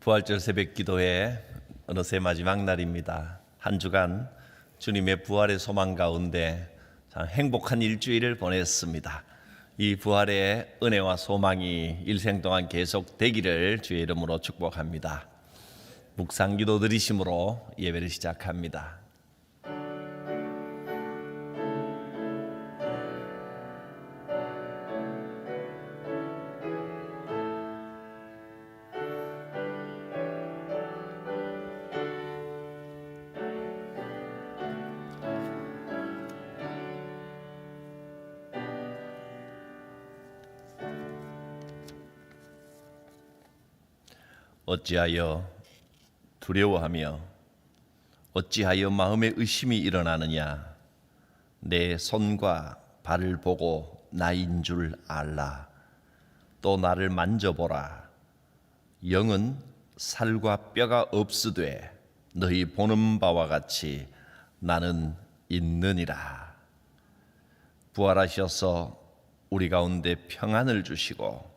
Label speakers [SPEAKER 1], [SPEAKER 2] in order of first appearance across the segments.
[SPEAKER 1] 부활절 새벽 기도회 어느새 마지막 날입니다. 한 주간 주님의 부활의 소망 가운데 참 행복한 일주일을 보냈습니다. 이 부활의 은혜와 소망이 일생 동안 계속되기를 주의 이름으로 축복합니다. 묵상 기도 드리심으로 예배를 시작합니다. 어찌하여 두려워하며 어찌하여 마음에 의심이 일어나느냐. 내 손과 발을 보고 나인 줄 알라. 또 나를 만져보라. 영은 살과 뼈가 없으되 너희 보는 바와 같이 나는 있느니라. 부활하셔서 우리 가운데 평안을 주시고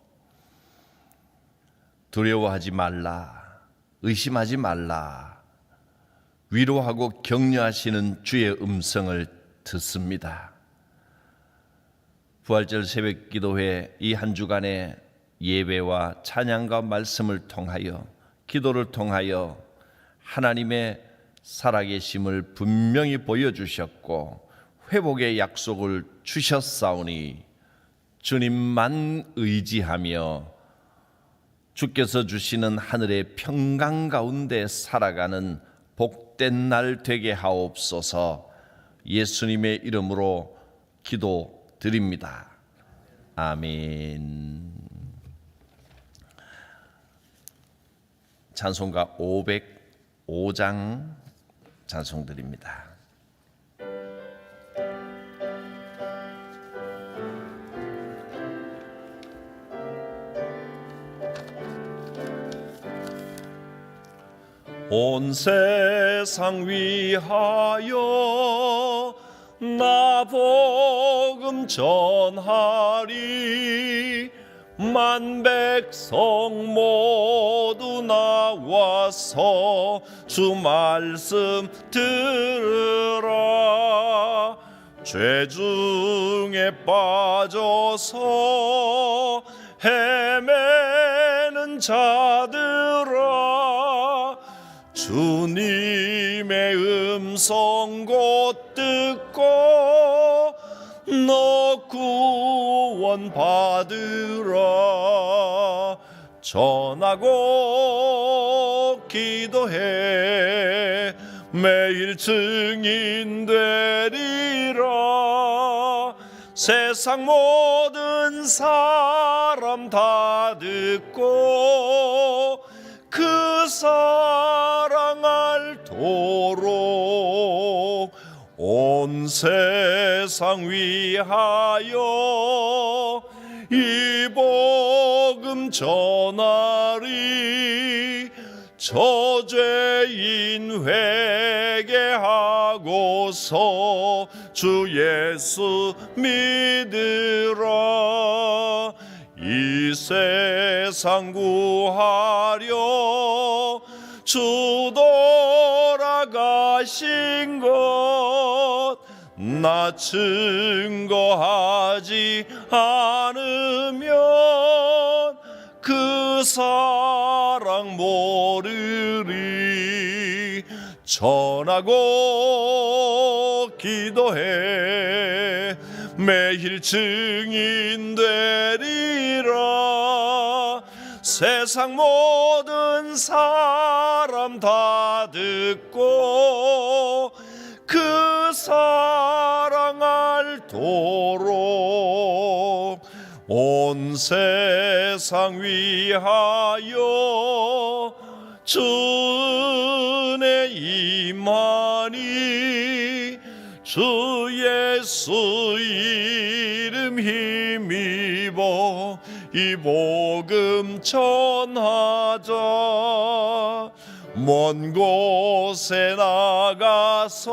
[SPEAKER 1] 두려워하지 말라, 의심하지 말라, 위로하고 격려하시는 주의 음성을 듣습니다. 부활절 새벽 기도회 이 한 주간의 예배와 찬양과 말씀을 통하여, 기도를 통하여 하나님의 살아계심을 분명히 보여주셨고 회복의 약속을 주셨사오니 주님만 의지하며 주께서 주시는 하늘의 평강 가운데 살아가는 복된 날 되게 하옵소서. 예수님의 이름으로 기도드립니다. 아멘. 찬송가 505장 찬송드립니다. 온 세상 위하여 나 복음 전하리. 만 백성 모두 나와서 주 말씀 들으라. 죄 중에 빠져서 헤매는 자들아, 주님의 음성 곧 듣고 너 구원 받으라. 전하고 기도해 매일 증인 되리라. 세상 모든 사람 다 듣고 그 사랑 알도록 온 세상 위하여 이 복음 전하리. 저죄인 회개하고서 주 예수 믿으라. 이 세상 구하려 주 돌아가신 것 나 증거하지 않으면 그 사랑 모르리. 전하고 기도해 매일 증인 되리라. 세상 모든 사람 다 듣고 그 사랑 알도록 온 세상 위하여 주 은혜 임하니. 주 예수 이름 힘입어 이 복음 전하자. 먼 곳에 나가서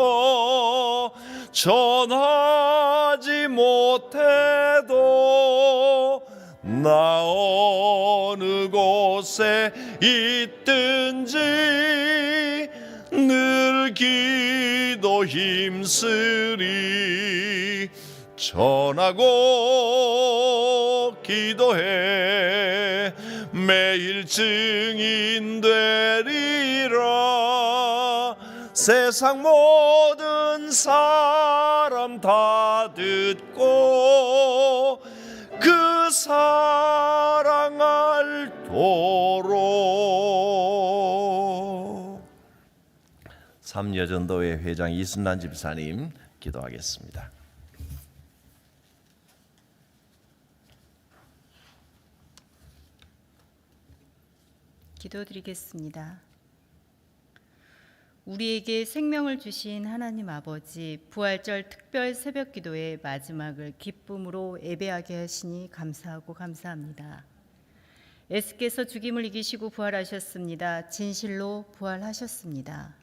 [SPEAKER 1] 전하지 못해도 나 어느 곳에 있든지 늘 기도 힘쓰리 전하고 기도해 매일 증인 되리라. 세상 모든 사람 다 듣고 그 사랑 알도록. 삼여전도회 회장 이순란 집사님 기도하겠습니다.
[SPEAKER 2] 기도드리겠습니다. 우리에게 생명을 주신 하나님 아버지, 부활절 특별 새벽 기도의 마지막을 기쁨으로 예배하게 하시니 감사하고 감사합니다. 예수께서 죽임을 이기시고 부활하셨습니다. 진실로 부활하셨습니다.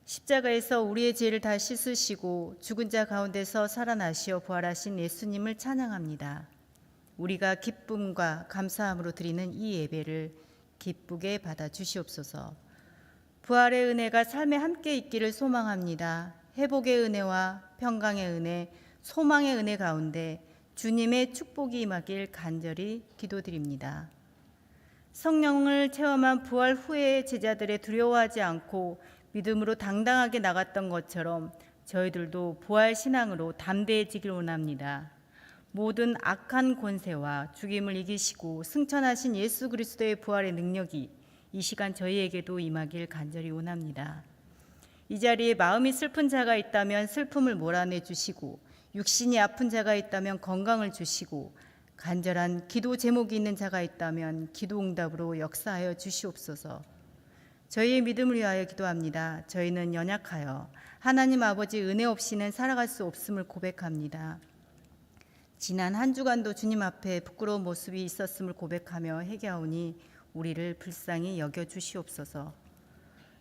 [SPEAKER 2] 십자가에서 우리의 죄를 다 씻으시고 죽은 자 가운데서 살아나시어 부활하신 예수님을 찬양합니다. 우리가 기쁨과 감사함으로 드리는 이 예배를 기쁘게 받아 주시옵소서. 부활의 은혜가 삶에 함께 있기를 소망합니다. 회복의 은혜와 평강의 은혜, 소망의 은혜 가운데 주님의 축복이 임하길 간절히 기도드립니다. 성령을 체험한 부활 후에 제자들의 두려워하지 않고 믿음으로 당당하게 나갔던 것처럼 저희들도 부활 신앙으로 담대해지길 원합니다. 모든 악한 권세와 죽임을 이기시고 승천하신 예수 그리스도의 부활의 능력이 이 시간 저희에게도 임하길 간절히 원합니다. 이 자리에 마음이 슬픈 자가 있다면 슬픔을 몰아내 주시고 육신이 아픈 자가 있다면 건강을 주시고 간절한 기도 제목이 있는 자가 있다면 기도 응답으로 역사하여 주시옵소서. 저희의 믿음을 위하여 기도합니다. 저희는 연약하여 하나님 아버지 은혜 없이는 살아갈 수 없음을 고백합니다. 지난 한 주간도 주님 앞에 부끄러운 모습이 있었음을 고백하며 회개하오니 우리를 불쌍히 여겨 주시옵소서.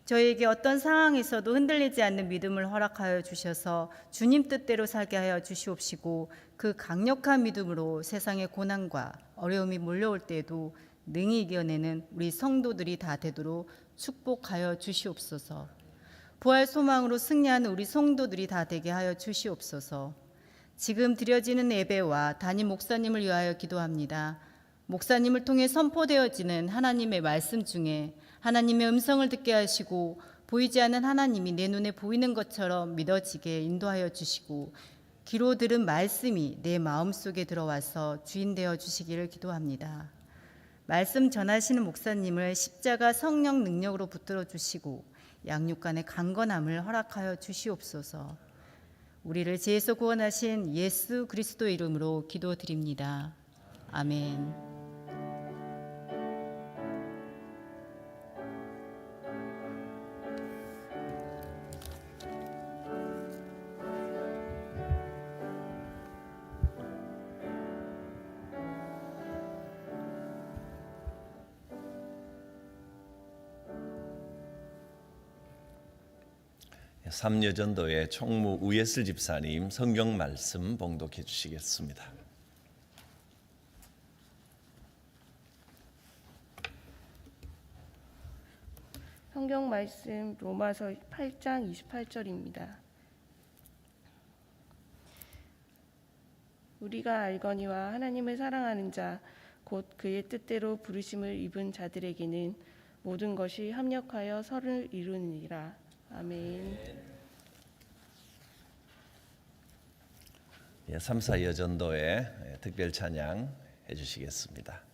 [SPEAKER 2] 저희에게 어떤 상황에서도 흔들리지 않는 믿음을 허락하여 주셔서 주님 뜻대로 살게 하여 주시옵시고 그 강력한 믿음으로 세상의 고난과 어려움이 몰려올 때에도 능히 이겨내는 우리 성도들이 다 되도록 축복하여 주시옵소서. 부활 소망으로 승리하는 우리 성도들이 다 되게 하여 주시옵소서. 지금 드려지는 예배와 담임 목사님을 위하여 기도합니다. 목사님을 통해 선포되어지는 하나님의 말씀 중에 하나님의 음성을 듣게 하시고 보이지 않는 하나님이 내 눈에 보이는 것처럼 믿어지게 인도하여 주시고 귀로 들은 말씀이 내 마음속에 들어와서 주인 되어 주시기를 기도합니다. 말씀 전하시는 목사님을 십자가 성령 능력으로 붙들어 주시고 양육간의 강건함을 허락하여 주시옵소서. 우리를 죄에서 구원하신 예수 그리스도의 이름으로 기도드립니다. 아멘.
[SPEAKER 1] 삼여전도회 총무 우예슬 집사님 성경 말씀 봉독해 주시겠습니다.
[SPEAKER 3] 성경 말씀 로마서 8장 28절입니다. 우리가 알거니와 하나님을 사랑하는 자 곧 그의 뜻대로 부르심을 입은 자들에게는 모든 것이 합력하여 선을 이루느니라. 아멘.
[SPEAKER 1] 3사 여전도회 특별 찬양 해주시겠습니다.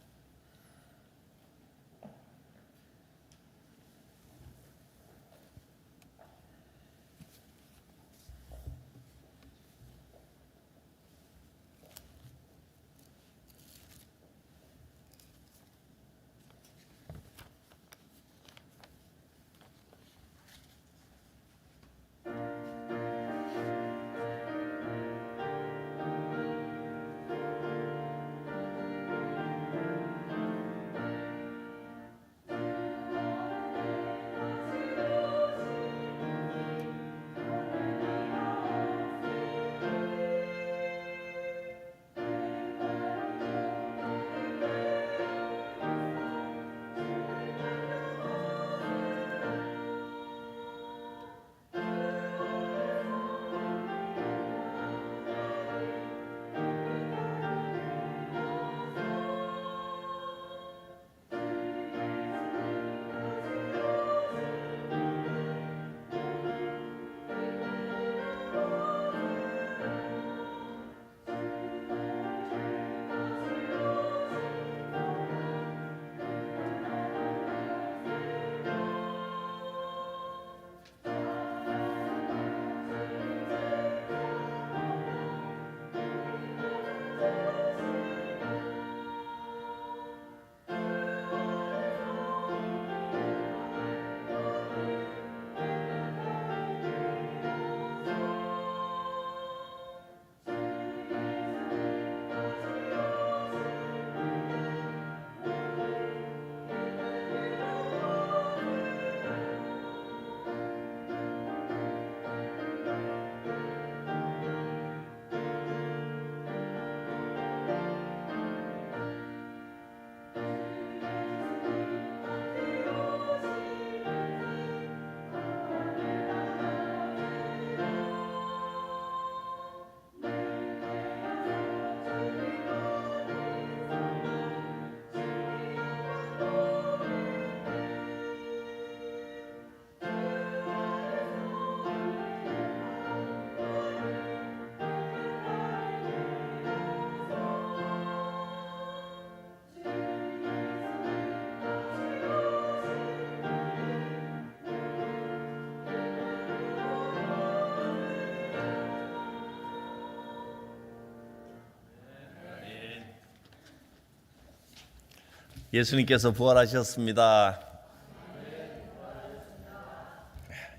[SPEAKER 1] 예수님께서 부활하셨습니다.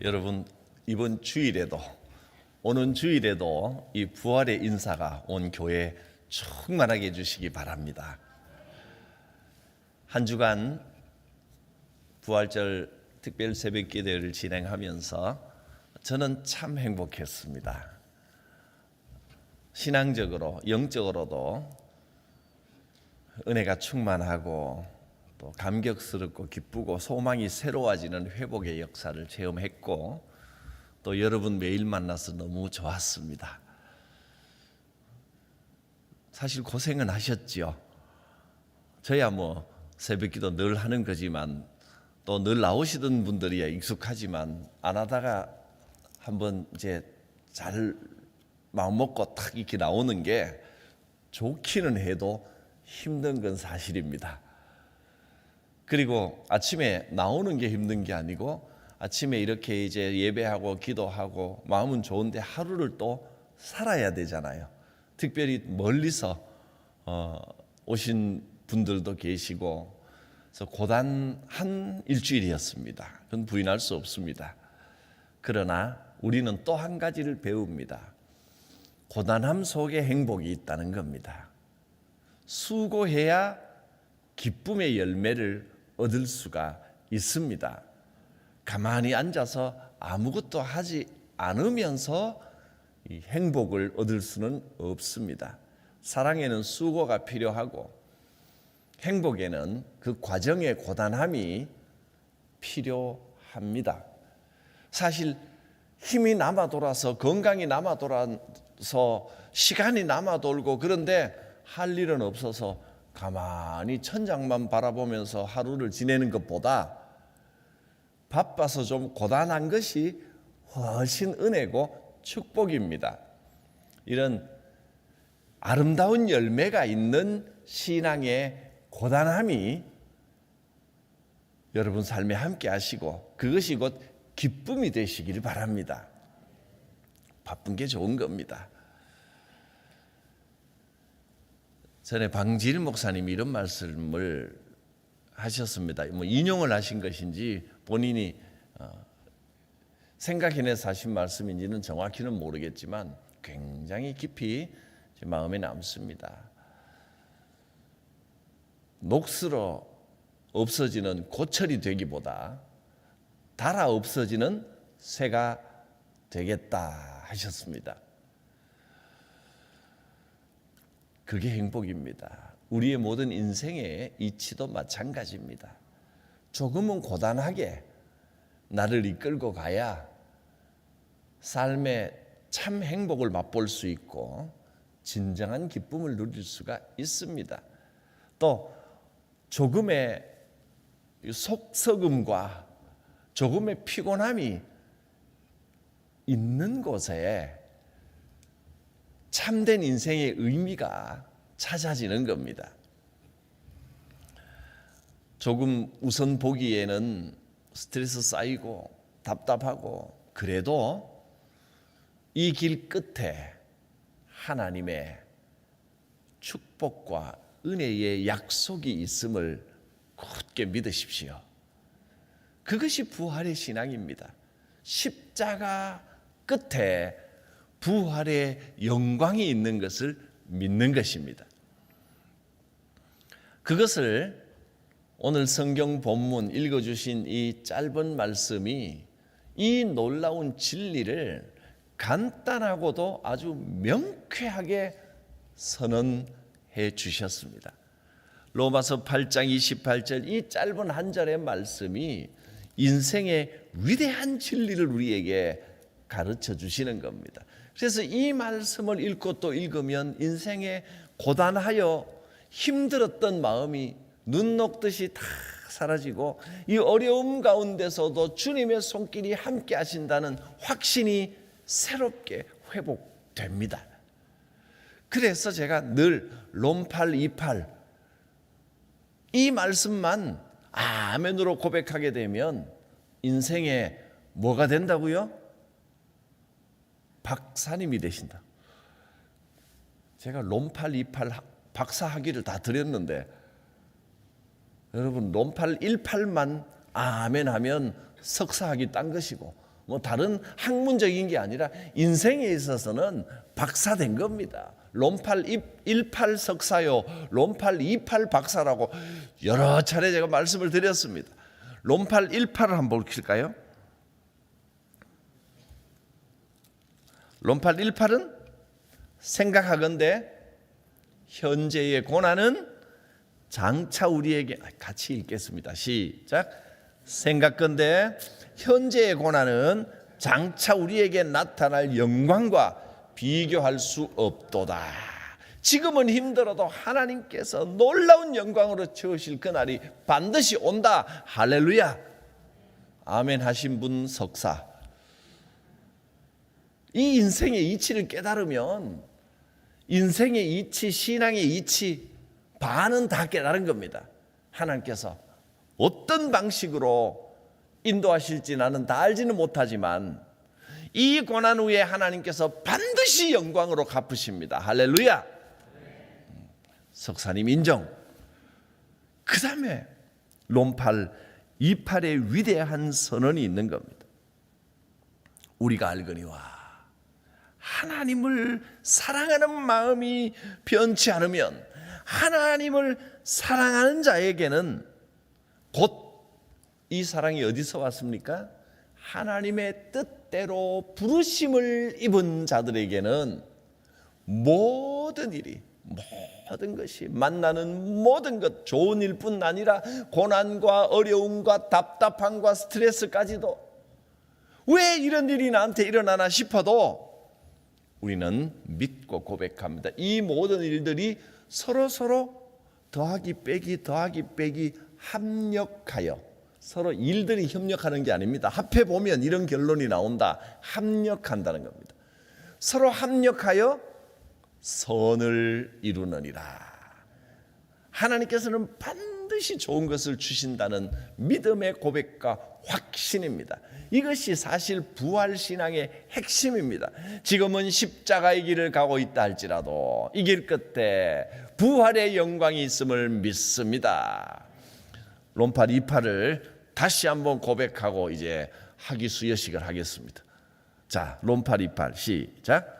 [SPEAKER 1] 여러분, 이번 주일에도 오는 주일에도 이 부활의 인사가 온 교회에 충만하게 해주시기 바랍니다. 한 주간 부활절 특별 새벽 기도를 진행하면서 저는 참 행복했습니다. 신앙적으로, 영적으로도 은혜가 충만하고 또 감격스럽고 기쁘고 소망이 새로워지는 회복의 역사를 체험했고 또 여러분 매일 만나서 너무 좋았습니다. 사실 고생은 하셨지요. 저야 뭐 새벽기도 늘 하는 거지만 또 늘 나오시던 분들이야 익숙하지만 안 하다가 한번 이제 잘 마음 먹고 탁 이렇게 나오는 게 좋기는 해도 힘든 건 사실입니다. 그리고 아침에 나오는 게 힘든 게 아니고 아침에 이렇게 이제 예배하고 기도하고 마음은 좋은데 하루를 또 살아야 되잖아요. 특별히 멀리서 오신 분들도 계시고 그래서 고단한 일주일이었습니다. 그건 부인할 수 없습니다. 그러나 우리는 또 한 가지를 배웁니다. 고단함 속에 행복이 있다는 겁니다. 수고해야 기쁨의 열매를 얻을 수가 있습니다. 가만히 앉아서 아무것도 하지 않으면서 이 행복을 얻을 수는 없습니다. 사랑에는 수고가 필요하고 행복에는 그 과정의 고단함이 필요합니다. 사실 힘이 남아 돌아서 건강이 남아 돌아서 시간이 남아 돌고 그런데 할 일은 없어서 가만히 천장만 바라보면서 하루를 지내는 것보다 바빠서 좀 고단한 것이 훨씬 은혜고 축복입니다. 이런 아름다운 열매가 있는 신앙의 고단함이 여러분 삶에 함께 하시고 그것이 곧 기쁨이 되시기를 바랍니다. 바쁜 게 좋은 겁니다. 전에 방지일 목사님이 이런 말씀을 하셨습니다. 뭐 인용을 하신 것인지 본인이 생각해내서 하신 말씀인지는 정확히는 모르겠지만 굉장히 깊이 제 마음에 남습니다. 녹슬어 없어지는 고철이 되기보다 달아 없어지는 새가 되겠다 하셨습니다. 그게 행복입니다. 우리의 모든 인생의 이치도 마찬가지입니다. 조금은 고단하게 나를 이끌고 가야 삶의 참 행복을 맛볼 수 있고 진정한 기쁨을 누릴 수가 있습니다. 또 조금의 속썩음과 조금의 피곤함이 있는 곳에 참된 인생의 의미가 찾아지는 겁니다. 조금 우선 보기에는 스트레스 쌓이고 답답하고 그래도 이 길 끝에 하나님의 축복과 은혜의 약속이 있음을 굳게 믿으십시오. 그것이 부활의 신앙입니다. 십자가 끝에 부활의 영광이 있는 것을 믿는 것입니다. 그것을 오늘 성경 본문 읽어주신 이 짧은 말씀이 이 놀라운 진리를 간단하고도 아주 명쾌하게 선언해 주셨습니다. 로마서 8장 28절 이 짧은 한 절의 말씀이 인생의 위대한 진리를 우리에게 가르쳐 주시는 겁니다. 그래서 이 말씀을 읽고 또 읽으면 인생에 고단하여 힘들었던 마음이 눈 녹듯이 다 사라지고 이 어려움 가운데서도 주님의 손길이 함께 하신다는 확신이 새롭게 회복됩니다. 그래서 제가 늘 롬8 28 이 말씀만 아멘으로 고백하게 되면 인생에 뭐가 된다고요? 박사님이 되신다. 제가 롬8 28 박사 학위를 다 드렸는데 여러분 론팔 18만 아멘하면 석사학위 딴 것이고 뭐 다른 학문적인 게 아니라 인생에 있어서는 박사된 겁니다. 론팔 18 석사요, 론팔 28 박사라고 여러 차례 제가 말씀을 드렸습니다. 론팔 18을 한번 볼까요? 론팔 18은 생각하건대 현재의 고난은 장차 우리에게, 같이 읽겠습니다. 시작. 생각건대 현재의 고난은 장차 우리에게 나타날 영광과 비교할 수 없도다. 지금은 힘들어도 하나님께서 놀라운 영광으로 채우실 그날이 반드시 온다. 할렐루야. 아멘 하신 분 석사. 이 인생의 이치를 깨달으면 인생의 이치, 신앙의 이치 반은 다 깨달은 겁니다. 하나님께서 어떤 방식으로 인도하실지 나는 다 알지는 못하지만 이 고난 후에 하나님께서 반드시 영광으로 갚으십니다. 할렐루야. 석사님 인정. 그 다음에 론팔 28의 위대한 선언이 있는 겁니다. 우리가 알거니와 하나님을 사랑하는 마음이 변치 않으면 하나님을 사랑하는 자에게는 곧 이 사랑이 어디서 왔습니까? 하나님의 뜻대로 부르심을 입은 자들에게는 모든 일이, 모든 것이, 만나는 모든 것, 좋은 일뿐 아니라 고난과 어려움과 답답함과 스트레스까지도 왜 이런 일이 나한테 일어나나 싶어도 우리는 믿고 고백합니다. 이 모든 일들이 서로 더하기 빼기 합력하여, 서로 일들이 협력하는 게 아닙니다. 합해보면 이런 결론이 나온다. 합력한다는 겁니다. 서로 합력하여 선을 이루느니라. 하나님께서는 반드시 좋은 것을 주신다는 믿음의 고백과 확신입니다. 이것이 사실 부활신앙의 핵심입니다. 지금은 십자가의 길을 가고 있다 할지라도 이 길 끝에 부활의 영광이 있음을 믿습니다. 론팔 28을 다시 한번 고백하고 이제 학위수여식을 하겠습니다. 자, 론팔 28 시작.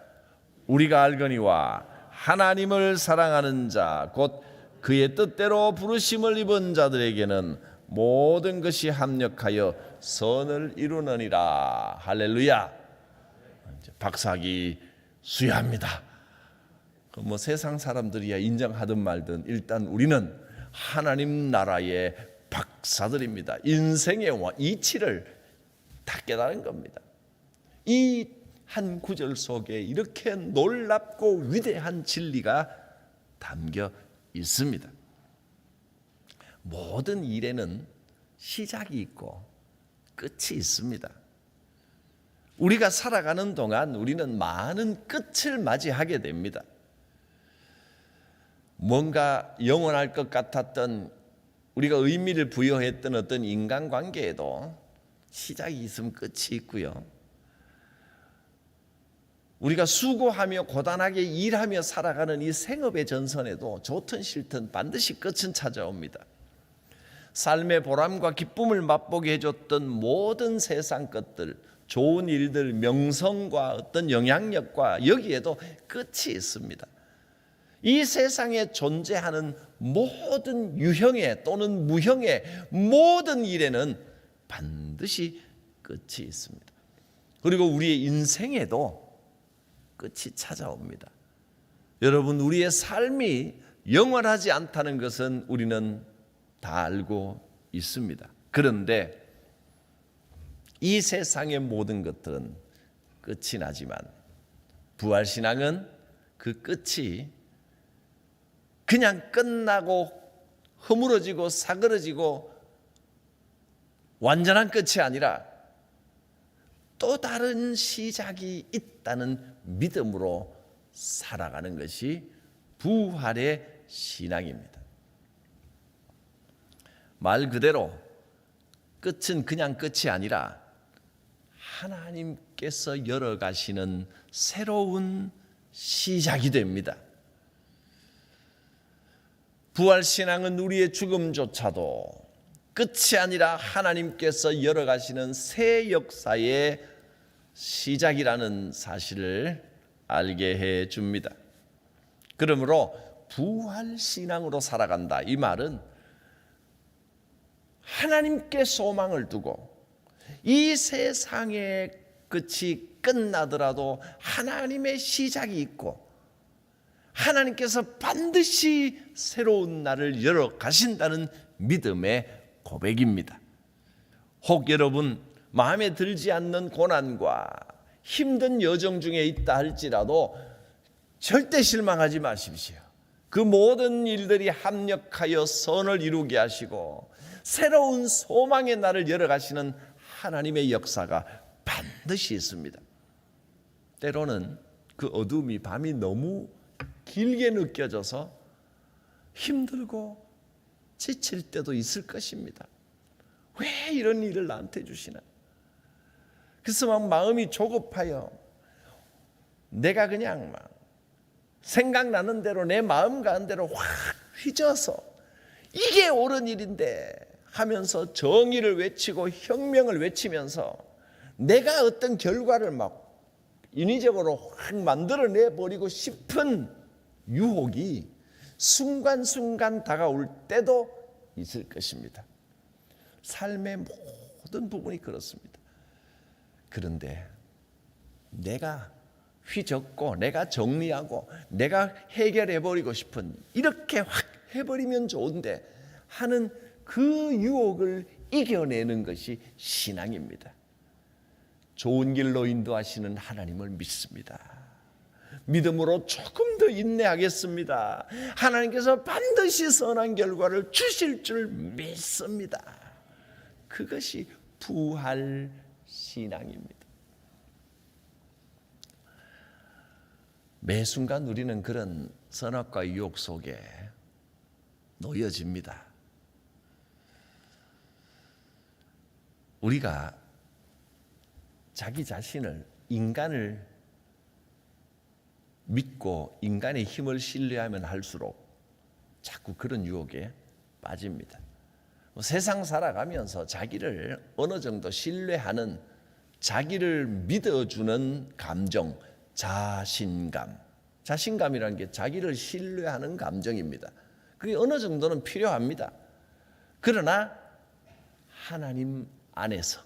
[SPEAKER 1] 우리가 알거니와 하나님을 사랑하는 자 곧 그의 뜻대로 부르심을 입은 자들에게는 모든 것이 합력하여 선을 이루느니라. 할렐루야. 박사학위 수여합니다. 뭐 세상 사람들이야 인정하든 말든 일단 우리는 하나님 나라의 박사들입니다. 인생의 이치를 다 깨달은 겁니다. 이 한 구절 속에 이렇게 놀랍고 위대한 진리가 담겨 있습니다. 모든 일에는 시작이 있고 끝이 있습니다. 우리가 살아가는 동안 우리는 많은 끝을 맞이하게 됩니다. 뭔가 영원할 것 같았던, 우리가 의미를 부여했던 어떤 인간관계에도 시작이 있으면 끝이 있고요. 우리가 수고하며 고단하게 일하며 살아가는 이 생업의 전선에도 좋든 싫든 반드시 끝은 찾아옵니다. 삶의 보람과 기쁨을 맛보게 해줬던 모든 세상 것들, 좋은 일들, 명성과 어떤 영향력과 여기에도 끝이 있습니다. 이 세상에 존재하는 모든 유형의 또는 무형의 모든 일에는 반드시 끝이 있습니다. 그리고 우리의 인생에도 끝이 찾아옵니다. 여러분, 우리의 삶이 영원하지 않다는 것은 우리는 다 알고 있습니다. 그런데 이 세상의 모든 것들은 끝이 나지만 부활신앙은 그 끝이 그냥 끝나고 허물어지고 사그러지고 완전한 끝이 아니라 또 다른 시작이 있다는 믿음으로 살아가는 것이 부활의 신앙입니다. 말 그대로 끝은 그냥 끝이 아니라 하나님께서 열어가시는 새로운 시작이 됩니다. 부활신앙은 우리의 죽음조차도 끝이 아니라 하나님께서 열어가시는 새 역사의 시작이라는 사실을 알게 해 줍니다. 그러므로 부활신앙으로 살아간다, 이 말은 하나님께 소망을 두고 이 세상의 끝이 끝나더라도 하나님의 시작이 있고 하나님께서 반드시 새로운 날을 열어 가신다는 믿음의 고백입니다. 혹 여러분 마음에 들지 않는 고난과 힘든 여정 중에 있다 할지라도 절대 실망하지 마십시오. 그 모든 일들이 합력하여 선을 이루게 하시고 새로운 소망의 날을 열어가시는 하나님의 역사가 반드시 있습니다. 때로는 그 어둠이 밤이 너무 길게 느껴져서 힘들고 지칠 때도 있을 것입니다. 왜 이런 일을 나한테 주시나? 그래서 막 마음이 조급하여 내가 그냥 막 생각나는 대로 내 마음 가는 대로 확 휘져서 이게 옳은 일인데 하면서 정의를 외치고 혁명을 외치면서 내가 어떤 결과를 막 인위적으로 확 만들어내 버리고 싶은 유혹이 순간순간 다가올 때도 있을 것입니다. 삶의 모든 부분이 그렇습니다. 그런데 내가 휘젓고 내가 정리하고 내가 해결해버리고 싶은, 이렇게 확 해버리면 좋은데 하는 그 유혹을 이겨내는 것이 신앙입니다. 좋은 길로 인도하시는 하나님을 믿습니다. 믿음으로 조금 더 인내하겠습니다. 하나님께서 반드시 선한 결과를 주실 줄 믿습니다. 그것이 부활 신앙입니다. 매 순간 우리는 그런 선악과 유혹 속에 놓여집니다. 우리가 자기 자신을, 인간을 믿고 인간의 힘을 신뢰하면 할수록 자꾸 그런 유혹에 빠집니다. 세상 살아가면서 자기를 어느 정도 신뢰하는, 자기를 믿어주는 감정, 자신감이라는 게 자기를 신뢰하는 감정입니다. 그게 어느 정도는 필요합니다. 그러나 하나님 안에서,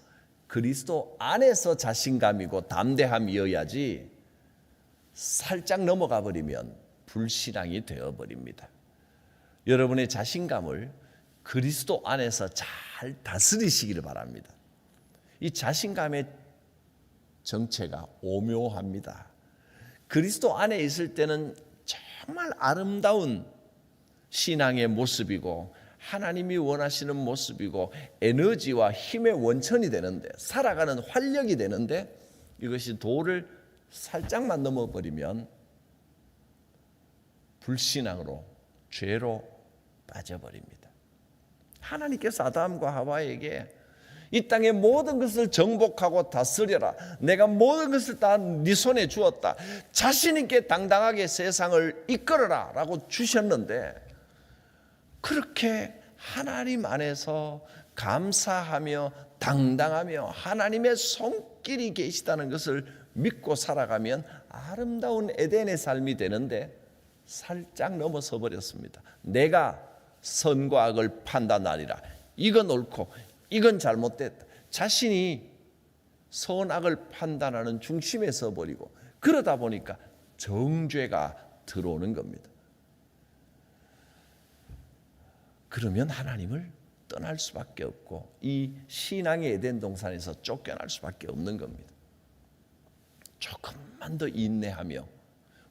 [SPEAKER 1] 그리스도 안에서 자신감이고 담대함이어야지 살짝 넘어가 버리면 불신앙이 되어버립니다. 여러분의 자신감을 그리스도 안에서 잘 다스리시기를 바랍니다. 이 자신감의 정체가 오묘합니다. 그리스도 안에 있을 때는 정말 아름다운 신앙의 모습이고 하나님이 원하시는 모습이고 에너지와 힘의 원천이 되는데, 살아가는 활력이 되는데, 이것이 도를 살짝만 넘어버리면 불신앙으로, 죄로 빠져버립니다. 하나님께서 아담과 하와에게 이 땅의 모든 것을 정복하고 다스려라, 내가 모든 것을 다 네 손에 주었다, 자신 있게 당당하게 세상을 이끌어라 라고 주셨는데, 그렇게 하나님 안에서 감사하며 당당하며 하나님의 손길이 계시다는 것을 믿고 살아가면 아름다운 에덴의 삶이 되는데 살짝 넘어서 버렸습니다. 내가 선과 악을 판단하리라, 이건 옳고 이건 잘못됐다, 자신이 선악을 판단하는 중심에 서버리고, 그러다 보니까 정죄가 들어오는 겁니다. 그러면 하나님을 떠날 수밖에 없고 이 신앙의 에덴 동산에서 쫓겨날 수밖에 없는 겁니다. 조금만 더 인내하며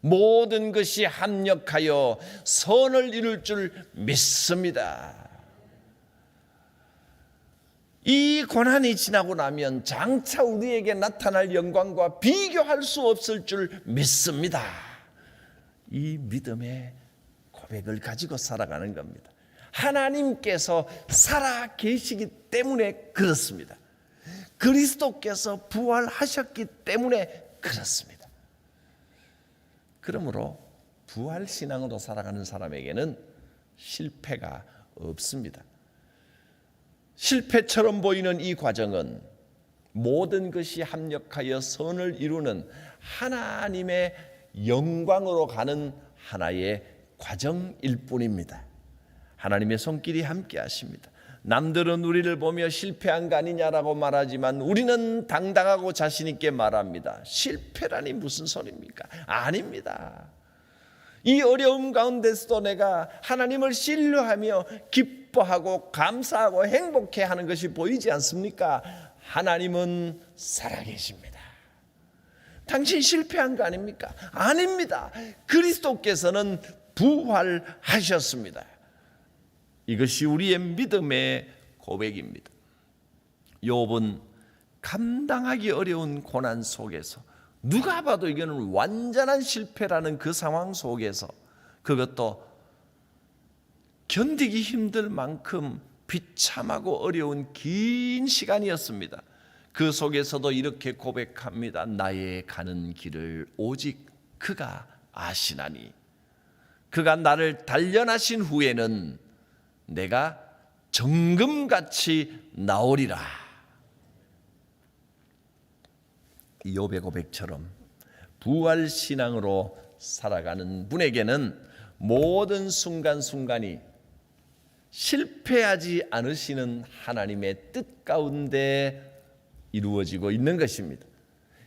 [SPEAKER 1] 모든 것이 합력하여 선을 이룰 줄 믿습니다. 이 고난이 지나고 나면 장차 우리에게 나타날 영광과 비교할 수 없을 줄 믿습니다. 이 믿음의 고백을 가지고 살아가는 겁니다. 하나님께서 살아 계시기 때문에 그렇습니다. 그리스도께서 부활하셨기 때문에 그렇습니다. 그러므로 부활신앙으로 살아가는 사람에게는 실패가 없습니다. 실패처럼 보이는 이 과정은 모든 것이 합력하여 선을 이루는 하나님의 영광으로 가는 하나의 과정일 뿐입니다. 하나님의 손길이 함께 하십니다. 남들은 우리를 보며 실패한 거 아니냐라고 말하지만 우리는 당당하고 자신 있게 말합니다. 실패라니 무슨 소리입니까? 아닙니다. 이 어려움 가운데서도 내가 하나님을 신뢰하며 기뻐하고 감사하고 행복해하는 것이 보이지 않습니까? 하나님은 살아계십니다. 당신 실패한 거 아닙니까? 아닙니다. 그리스도께서는 부활하셨습니다. 이것이 우리의 믿음의 고백입니다. 욥은 감당하기 어려운 고난 속에서 누가 봐도 이거는 완전한 실패라는 그 상황 속에서 그것도 견디기 힘들 만큼 비참하고 어려운 긴 시간이었습니다. 그 속에서도 이렇게 고백합니다. 나의 가는 길을 오직 그가 아시나니 그가 나를 단련하신 후에는 내가 정금같이 나오리라. 욥의 고백처럼 부활신앙으로 살아가는 분에게는 모든 순간순간이 실패하지 않으시는 하나님의 뜻 가운데 이루어지고 있는 것입니다.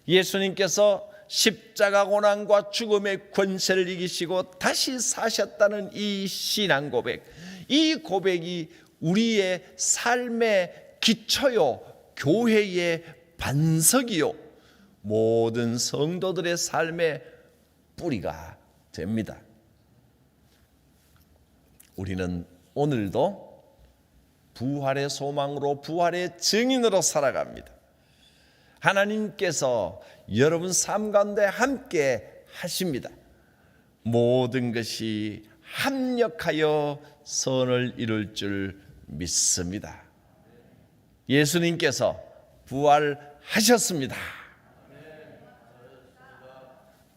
[SPEAKER 1] 예수님께서 십자가 고난과 죽음의 권세를 이기시고 다시 사셨다는 이 신앙 고백, 이 고백이 우리의 삶의 기초요, 교회의 반석이요, 모든 성도들의 삶의 뿌리가 됩니다. 우리는 오늘도 부활의 소망으로 부활의 증인으로 살아갑니다. 하나님께서 여러분 삶 가운데 함께 하십니다. 모든 것이 합력하여 선을 이룰 줄 믿습니다. 예수님께서 부활하셨습니다.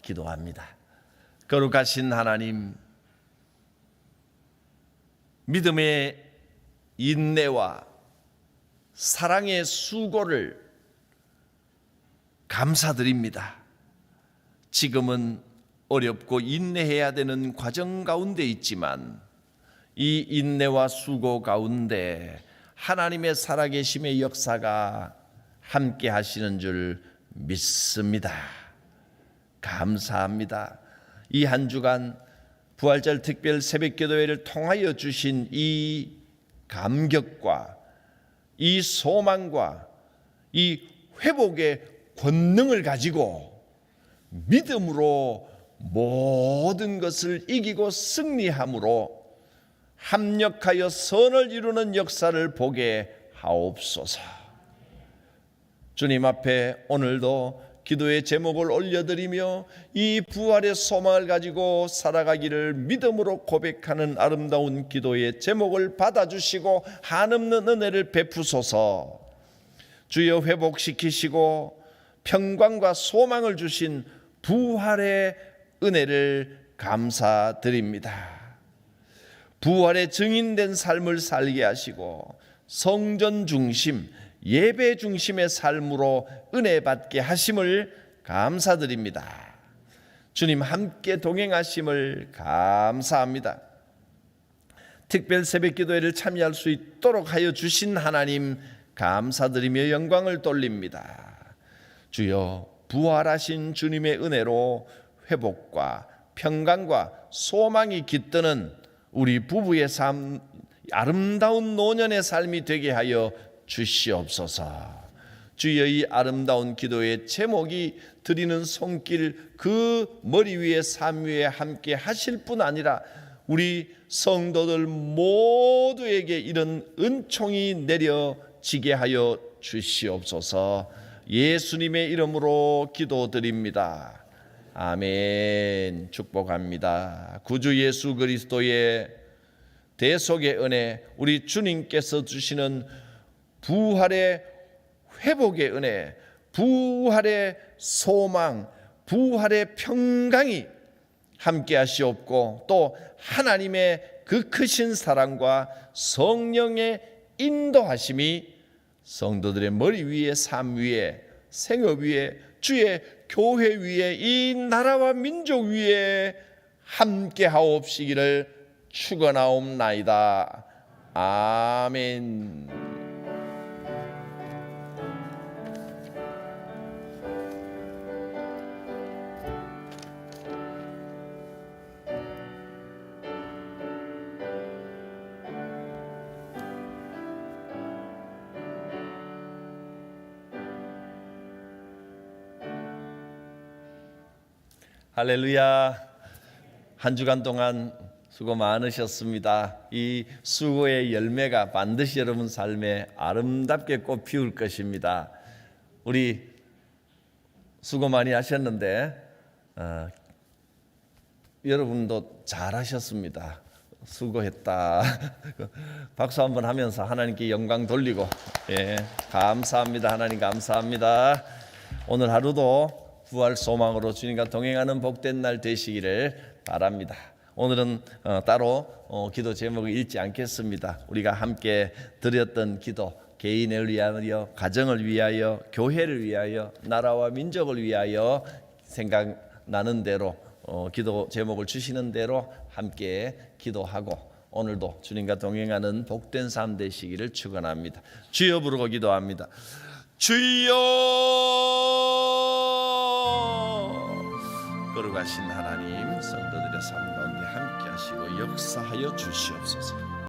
[SPEAKER 1] 기도합니다. 거룩하신 하나님, 믿음의 인내와 사랑의 수고를 감사드립니다. 지금은 어렵고 인내해야 되는 과정 가운데 있지만 이 인내와 수고 가운데 하나님의 살아계심의 역사가 함께 하시는 줄 믿습니다. 감사합니다. 이 한 주간 부활절 특별 새벽기도회를 통하여 주신 이 감격과 이 소망과 이 회복의 권능을 가지고 믿음으로 모든 것을 이기고 승리함으로 합력하여 선을 이루는 역사를 보게 하옵소서. 주님 앞에 오늘도 기도의 제목을 올려드리며 이 부활의 소망을 가지고 살아가기를 믿음으로 고백하는 아름다운 기도의 제목을 받아주시고 한없는 은혜를 베푸소서. 주여 회복시키시고 평강과 소망을 주신 부활의 은혜를 감사드립니다. 부활의 증인된 삶을 살게 하시고 성전 중심, 예배 중심의 삶으로 은혜 받게 하심을 감사드립니다. 주님 함께 동행하심을 감사합니다. 특별 새벽기도회를 참여할 수 있도록 하여 주신 하나님 감사드리며 영광을 돌립니다. 주여 부활하신 주님의 은혜로 회복과 평강과 소망이 깃드는 우리 부부의 삶, 아름다운 노년의 삶이 되게 하여 주시옵소서. 주여 이 아름다운 기도의 제목이 드리는 손길 그 머리 위에 삶 위에 함께 하실 뿐 아니라 우리 성도들 모두에게 이런 은총이 내려지게 하여 주시옵소서. 예수님의 이름으로 기도드립니다. 아멘. 축복합니다. 구주 예수 그리스도의 대속의 은혜, 우리 주님께서 주시는 부활의 회복의 은혜, 부활의 소망, 부활의 평강이 함께 하시옵고 또 하나님의 그 크신 사랑과 성령의 인도하심이 성도들의 머리 위에, 삶 위에, 생업 위에, 주의 교회 위에, 이 나라와 민족 위에 함께 하옵시기를 축원하옵나이다. 아멘. 할렐루야. 한 주간 동안 수고 많으셨습니다. 이 수고의 열매가 반드시 여러분 삶에 아름답게 꽃 피울 것입니다. 우리 수고 많이 하셨는데 여러분도 잘하셨습니다. 수고했다. 박수 한번 하면서 하나님께 영광 돌리고, 감사합니다. 하나님 감사합니다. 오늘 하루도 부활 소망으로 주님과 동행하는 복된 날 되시기를 바랍니다. 오늘은 따로 기도 제목을 읽지 않겠습니다. 우리가 함께 드렸던 기도, 개인을 위하여, 가정을 위하여, 교회를 위하여, 나라와 민족을 위하여 생각나는 대로 기도 제목을 주시는 대로 함께 기도하고 오늘도 주님과 동행하는 복된 삶 되시기를 축원합니다. 주여 부르고 기도합니다. 주여, 거룩하신 하나님, 성도들의 삶 가운데 함께 하시고 역사하여 주시옵소서.